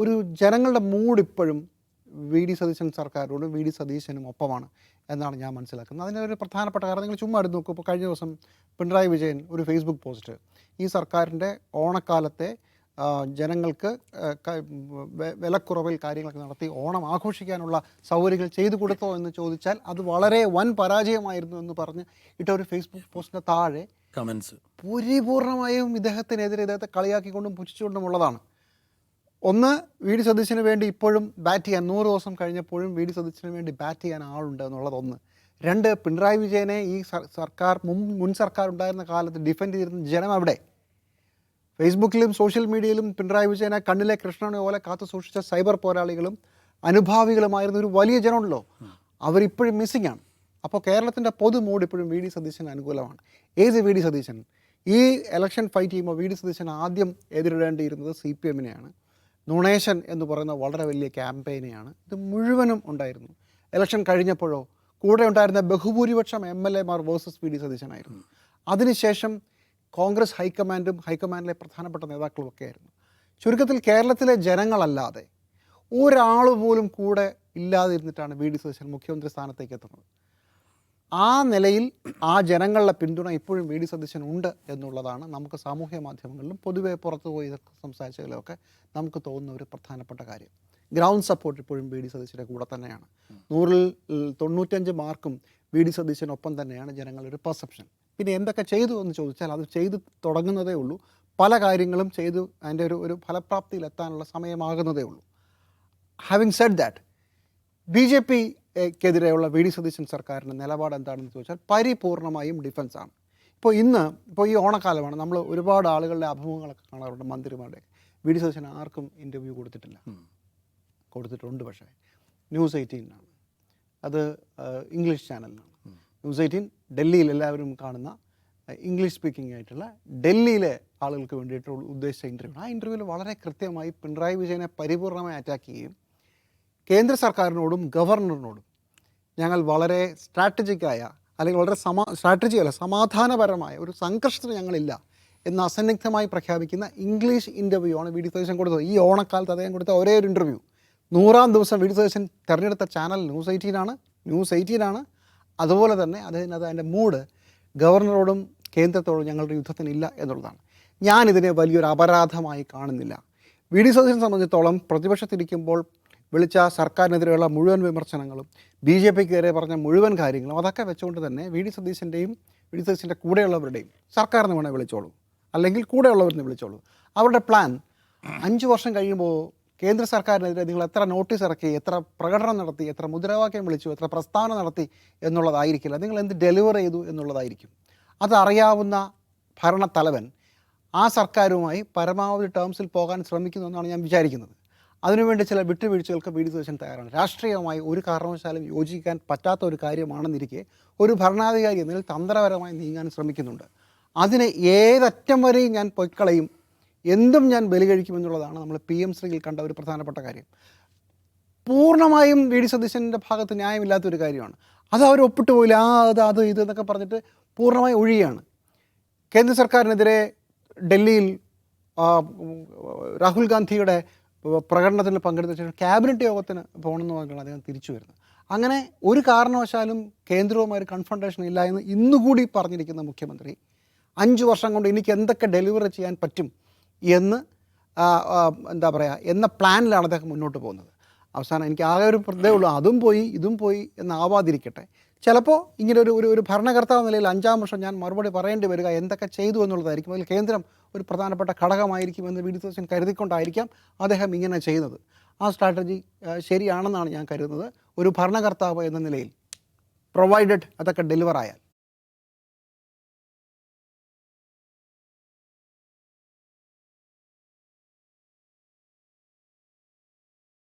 ഒരു ജനങ്ങളുടെ മൂഡ് ഇപ്പോഴും വി ഡി സതീശൻ സർക്കാരോടും വി ഡി സതീശനും ഒപ്പമാണ് എന്നാണ് ഞാൻ മനസ്സിലാക്കുന്നത്. അതിനൊരു പ്രധാനപ്പെട്ട കാരണം നിങ്ങൾ ചുമ്മാ എടുത്ത് നോക്കൂ. ഇപ്പോൾ കഴിഞ്ഞ ദിവസം പിണറായി വിജയൻ ഒരു ഫേസ്ബുക്ക് പോസ്റ്റ് ഈ സർക്കാരിൻ്റെ ഓണക്കാലത്തെ ജനങ്ങൾക്ക് വിലക്കുറവിൽ കാര്യങ്ങളൊക്കെ നടത്തി ഓണം ആഘോഷിക്കാനുള്ള സൗകര്യങ്ങൾ ചെയ്തു കൊടുത്തോ എന്ന് ചോദിച്ചാൽ അത് വളരെ വൻ പരാജയമായിരുന്നു എന്ന് പറഞ്ഞ് ഇട്ട ഒരു ഫേസ്ബുക്ക് പോസ്റ്റിൻ്റെ താഴെ കമൻസ് പൂർണ്ണമായും ഇദ്ദേഹത്തെ കളിയാക്കിക്കൊണ്ടും പുച്ഛിച്ചുകൊണ്ടുമുള്ളതാണ്. ഒന്ന്, വി ഡി സതീശന് വേണ്ടി ഇപ്പോഴും ബാറ്റ് ചെയ്യാൻ 100 ദിവസം കഴിഞ്ഞപ്പോഴും വി ഡി സതീശന് വേണ്ടി ബാറ്റ് ചെയ്യാൻ ആളുണ്ട് എന്നുള്ളതൊന്ന്. രണ്ട്, പിണറായി വിജയനെ ഈ സർക്കാർ മുൻ സർക്കാർ ഉണ്ടായിരുന്ന കാലത്ത് ഡിഫെൻഡ് ചെയ്തിരുന്ന ജനം അവിടെ ഫേസ്ബുക്കിലും സോഷ്യൽ മീഡിയയിലും പിണറായി വിജയനെ കണ്ണിലെ കൃഷ്ണനെ പോലെ കാത്തു സൂക്ഷിച്ച സൈബർ പോരാളികളും അനുഭാവികളുമായിരുന്ന ഒരു വലിയ ജനമുണ്ടല്ലോ, അവരിപ്പോഴും മിസ്സിംഗ് ആണ്. അപ്പോൾ കേരളത്തിൻ്റെ പൊതു മൂഡ് ഇപ്പോഴും വി ഡി സതീശന് അനുകൂലമാണ്. ഏത് വി ഡി സതീശൻ? ഈ ഇലക്ഷൻ ഫൈറ്റ് ചെയ്യുമ്പോൾ വി ഡി സതീശൻ ആദ്യം എതിരിടേണ്ടിയിരുന്നത് CPM നുണേശൻ എന്ന് പറയുന്ന വളരെ വലിയ ക്യാമ്പയിനെയാണ്. ഇത് മുഴുവനും ഉണ്ടായിരുന്നു. ഇലക്ഷൻ കഴിഞ്ഞപ്പോഴോ കൂടെ ഉണ്ടായിരുന്ന ബഹുഭൂരിപക്ഷം MLA മാർ വേഴ്സസ് വി ഡി സതീശനായിരുന്നു. അതിനുശേഷം കോൺഗ്രസ് ഹൈക്കമാൻഡിലെ പ്രധാനപ്പെട്ട നേതാക്കളും ഒക്കെ ആയിരുന്നു. ചുരുക്കത്തിൽ കേരളത്തിലെ ജനങ്ങളല്ലാതെ ഒരാൾ പോലും കൂടെ ഇല്ലാതിരുന്നിട്ടാണ് വി ഡി സതീശൻ മുഖ്യമന്ത്രി സ്ഥാനത്തേക്ക് എത്തുന്നത്. ആ നിലയിൽ ആ ജനങ്ങളുടെ പിന്തുണ ഇപ്പോഴും വി ഡി സതീശൻ ഉണ്ട് എന്നുള്ളതാണ് നമുക്ക് സാമൂഹ്യ മാധ്യമങ്ങളിലും പൊതുവെ പുറത്തു പോയി സംസാരിച്ചതിലൊക്കെ നമുക്ക് തോന്നുന്ന ഒരു പ്രധാനപ്പെട്ട കാര്യം. ഗ്രൗണ്ട് സപ്പോർട്ട് ഇപ്പോഴും വി ഡി സതീശൻ്റെ കൂടെ തന്നെയാണ്. 100-ൽ 95 മാർക്കും വി ഡി സതീശനൊപ്പം തന്നെയാണ് ജനങ്ങളുടെ ഒരു പെർസെപ്ഷൻ. പിന്നെ എന്തൊക്കെ ചെയ്തു എന്ന് ചോദിച്ചാൽ അത് ചെയ്തു തുടങ്ങുന്നതേ ഉള്ളൂ. പല കാര്യങ്ങളും ചെയ്തു അതിൻ്റെ ഒരു ഫലപ്രാപ്തിയിലെത്താനുള്ള സമയമാകുന്നതേ ഉള്ളൂ. ഹാവിങ് സെഡ് ദാറ്റ്, BJP-ക്കെതിരെയുള്ള വി ഡി സതീശൻ സർക്കാരിൻ്റെ നിലപാട് എന്താണെന്ന് ചോദിച്ചാൽ പരിപൂർണമായും ഡിഫൻസാണ്. ഇപ്പോൾ ഈ ഓണക്കാലമാണ്, നമ്മൾ ഒരുപാട് ആളുകളുടെ അഭിമുഖങ്ങളൊക്കെ കാണാറുണ്ട്, മന്ത്രിമാരുടെ. വി ഡി സതീശൻ ആർക്കും ഇൻ്റർവ്യൂ കൊടുത്തിട്ടില്ല. കൊടുത്തിട്ടുണ്ട്, പക്ഷേ News 18 അത് ഇംഗ്ലീഷ് ചാനലിനാണ്. News 18 ഡൽഹിയിൽ എല്ലാവരും കാണുന്ന ഇംഗ്ലീഷ് സ്പീക്കിംഗ് ആയിട്ടുള്ള ഡൽഹിയിലെ ആളുകൾക്ക് വേണ്ടിയിട്ട് ഉദ്ദേശിച്ച ഇൻ്റർവ്യൂ. ആ ഇൻ്റർവ്യൂവിൽ വളരെ കൃത്യമായി പിണറായി വിജയനെ പരിപൂർണമായി അറ്റാക്ക് ചെയ്യുകയും കേന്ദ്ര സർക്കാരിനോടും ഗവർണറിനോടും ഞങ്ങൾ വളരെ സ്ട്രാറ്റജിക്കായ അല്ലെങ്കിൽ വളരെ സമാധാനപരമായ ഒരു സംഘർഷത്തിന് ഞങ്ങളില്ല എന്ന് അസന്നിഗ്ധമായി പ്രഖ്യാപിക്കുന്ന ഇംഗ്ലീഷ് ഇൻ്റർവ്യൂ ആണ് വി ഡി സതീശൻ കൊടുത്തത്. ഈ ഓണക്കാലത്ത് അദ്ദേഹം കൊടുത്ത ഒരേ ഒരു ഇൻ്റർവ്യൂ. 100-ാം ദിവസം വി ഡി സതീശൻ തിരഞ്ഞെടുത്ത ചാനൽ News 18 ആണ്. അതുപോലെ തന്നെ അതിൻ്റെ മൂഡ് ഗവർണറോടും കേന്ദ്രത്തോടും ഞങ്ങളുടെ യുദ്ധത്തിനില്ല എന്നുള്ളതാണ്. ഞാനിതിനെ വലിയൊരു അപരാധമായി കാണുന്നില്ല. വി ഡി സതീശനെ സംബന്ധിച്ചിടത്തോളം പ്രതിപക്ഷത്തിരിക്കുമ്പോൾ വിളിച്ച സർക്കാരിനെതിരെയുള്ള മുഴുവൻ വിമർശനങ്ങളും BJP-ക്കെതിരെ പറഞ്ഞ മുഴുവൻ കാര്യങ്ങളും അതൊക്കെ വെച്ചുകൊണ്ട് തന്നെ വി ഡി സതീശൻ്റെ കൂടെയുള്ളവരുടെയും സർക്കാരിന് വേണേൽ വിളിച്ചോളൂ, അല്ലെങ്കിൽ കൂടെയുള്ളവരിനെ വിളിച്ചോളൂ. അവരുടെ പ്ലാൻ 5 വർഷം കഴിയുമ്പോൾ കേന്ദ്ര സർക്കാരിനെതിരെ നിങ്ങൾ എത്ര നോട്ടീസ് ഇറക്കി, എത്ര പ്രകടനം നടത്തി, എത്ര മുദ്രാവാക്യം വിളിച്ചു, എത്ര പ്രസ്താവന നടത്തി എന്നുള്ളതായിരിക്കില്ല, നിങ്ങൾ എന്ത് ഡെലിവർ ചെയ്തു എന്നുള്ളതായിരിക്കും. അതറിയാവുന്ന ഭരണത്തലവൻ ആ സർക്കാരുമായി പരമാവധി ടേംസിൽ പോകാൻ ശ്രമിക്കുന്നു എന്നാണ് ഞാൻ വിചാരിക്കുന്നത്. അതിനുവേണ്ടി ചില വിട്ടുവീഴ്ചകൾക്ക് വി ഡി സതീശൻ തയ്യാറാണ്. രാഷ്ട്രീയമായി ഒരു കാരണവശാലും യോജിക്കാൻ പറ്റാത്ത ഒരു കാര്യമാണെന്നിരിക്കെ ഒരു ഭരണാധികാരി എന്നതിൽ തന്ത്രപരമായി നീങ്ങാൻ ശ്രമിക്കുന്നുണ്ട്. അതിന് ഏതറ്റം വരെയും ഞാൻ പൊയ്ക്കളയും, എന്തും ഞാൻ ബലി കഴിക്കുമെന്നുള്ളതാണ് നമ്മൾ PM ശ്രീയിൽ കണ്ട ഒരു പ്രധാനപ്പെട്ട കാര്യം. പൂർണ്ണമായും വി ഡി സതീശൻ്റെ ഭാഗത്ത് ന്യായമില്ലാത്തൊരു കാര്യമാണ്. അത് അവർ ഒപ്പിട്ട് പോയില്ല, അത് ഇത് എന്നൊക്കെ പറഞ്ഞിട്ട് പൂർണ്ണമായി ഒഴിയാണ്. കേന്ദ്ര സർക്കാരിനെതിരെ ഡൽഹിയിൽ രാഹുൽ ഗാന്ധിയുടെ പ്രകടനത്തിൽ പങ്കെടുത്ത ശേഷം ക്യാബിനറ്റ് യോഗത്തിന് പോകണമെന്ന് പറഞ്ഞാണ് അദ്ദേഹം തിരിച്ചു വരുന്നത്. അങ്ങനെ ഒരു കാരണവശാലും കേന്ദ്രവുമായി ഒരു കൺഫ്രണ്ടേഷൻ ഇല്ല എന്ന് ഇന്നുകൂടി പറഞ്ഞിരിക്കുന്ന മുഖ്യമന്ത്രി 5 വർഷം കൊണ്ട് എനിക്ക് എന്തൊക്കെ ഡെലിവർ ചെയ്യാൻ പറ്റും എന്ന് എന്ന പ്ലാനിലാണ് അദ്ദേഹം മുന്നോട്ട് പോകുന്നത്. അവസാനം എനിക്ക് ആകെ ഒരു പ്രതേ ഉള്ളൂ, അതും പോയി ഇതും പോയി എന്നാവാതിരിക്കട്ടെ. ചിലപ്പോൾ ഇങ്ങനെ ഒരു ഭരണകർത്താവ് നിലയിൽ 5-ാം വർഷം ഞാൻ മറുപടി പറയേണ്ടി വരിക എന്തൊക്കെ ചെയ്തു എന്നുള്ളതായിരിക്കും. അതിൽ കേന്ദ്രം ഒരു പ്രധാനപ്പെട്ട ഘടകമായിരിക്കുമെന്ന് വി ഡി സതീശൻ കരുതിക്കൊണ്ടായിരിക്കാം അദ്ദേഹം ഇങ്ങനെ ചെയ്യുന്നത്. ആ സ്ട്രാറ്റജി ശരിയാണെന്നാണ് ഞാൻ കരുതുന്നത്. ഒരു ഭരണകർത്താവ് എന്ന നിലയിൽ പ്രൊവൈഡഡ് അതൊക്കെ ഡെലിവർ ആയാൽ.